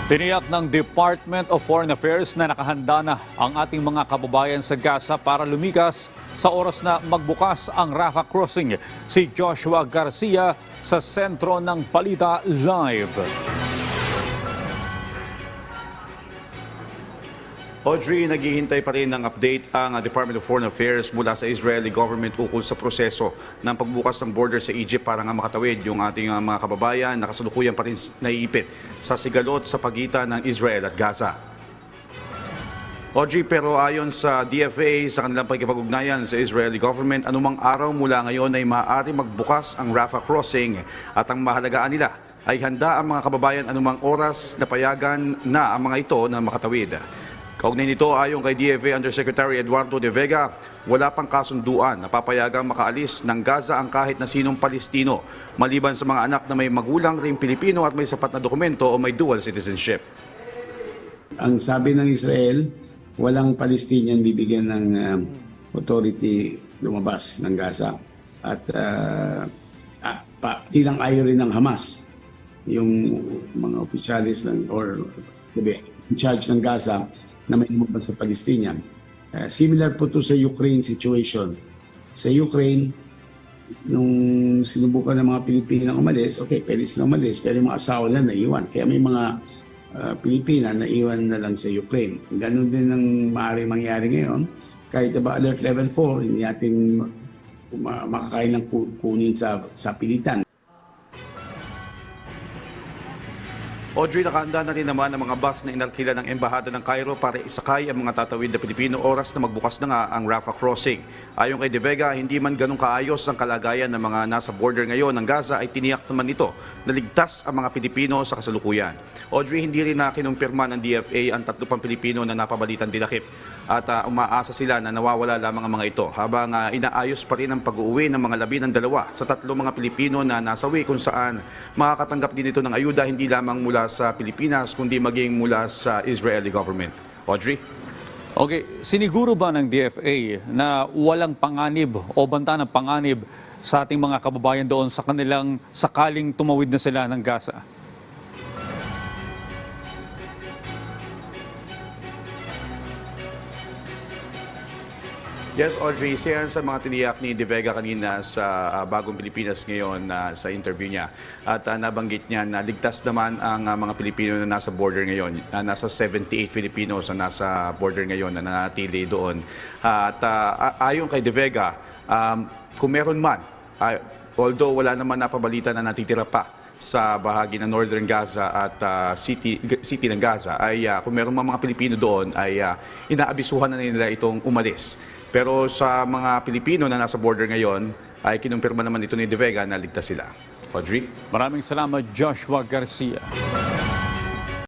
Tiniyak ng Department of Foreign Affairs na nakahanda na ang ating mga kababayan sa Gaza para lumikas sa oras na magbukas ang Rafah Crossing. Si Joshua Garcia sa sentro ng Balita Live. Audrey, naghihintay pa rin ng update ang Department of Foreign Affairs mula sa Israeli government ukol sa proseso ng pagbukas ng border sa Egypt para nga makatawid yung ating mga kababayan na kasalukuyan pa rin naiipit sa sigalot sa pagitan ng Israel at Gaza. Audrey, pero ayon sa DFA sa kanilang pagkipag-ugnayan sa Israeli government, anumang araw mula ngayon ay maaari magbukas ang Rafah Crossing at ang mahalagaan nila ay handa ang mga kababayan anumang oras na payagan na ang mga ito na makatawid. Kaugnay nito, ayon kay DFA Undersecretary Eduardo de Vega, wala pang kasunduan na papayagang makaalis ng Gaza ang kahit na sinong Palestino, maliban sa mga anak na may magulang ring Pilipino at may sapat na dokumento o may dual citizenship. Ang sabi ng Israel, walang Palestinian bibigyan ng authority lumabas ng Gaza. At ilang ayaw rin ng Hamas, yung mga opisyalis or in charge ng Gaza, na may lumabas sa Palestinian. Similar po to sa Ukraine situation. Sa Ukraine, nung sinubukan ng mga Pilipina umalis, okay, pwede sila umalis, pero yung mga asawa nila naiwan. Kaya may mga Pilipina na iwan na lang sa Ukraine. Ganun din ang maaaring mangyari ngayon. Kahit ba alert level 4, hindi natin makakailang kunin sa pilitan. Audrey, nakahanda na rin naman ang mga bus na inarkila ng Embahada ng Cairo para isakay ang mga tatawid na Pilipino oras na magbukas na nga ang Rafah Crossing. Ayon kay De Vega, hindi man ganun kaayos ang kalagayan ng mga nasa border ngayon ng Gaza ay tiniyak naman nito na ligtas ang mga Pilipino sa kasalukuyan. Audrey, hindi rin na kinumpirma ng DFA ang 3 pang Pilipino na napabalitang dilakip at umaasa sila na nawawala lamang ang mga ito habang inaayos pa rin ang pag-uwi ng mga labi ng 2 sa 3 mga Pilipino na nasawi kung saan makakatanggap din ito ng ayuda hindi lamang mula sa Pilipinas kundi maging mula sa Israeli government. Audrey? Okay, siniguro ba ng DFA na walang panganib o banta ng panganib sa ating mga kababayan doon sa kanilang sakaling tumawid na sila ng Gaza? Yes, Audrey, siya sa mga tiniyak ni De Vega kanina sa Bagong Pilipinas ngayon sa interview niya. At nabanggit niya na ligtas naman ang mga Pilipino na nasa border ngayon. Nasa 78 Filipinos na nasa border ngayon na nanatili doon. At ayon kay De Vega, kung meron man, although wala naman napabalita na natitira pa sa bahagi ng Northern Gaza at city ng Gaza, ay kung meron mga Pilipino doon, ay inaabisuhan na nila itong umalis. Pero sa mga Pilipino na nasa border ngayon, ay kinumpirma naman ito ni De Vega na ligtas sila. Audrey? Maraming salamat, Joshua Garcia.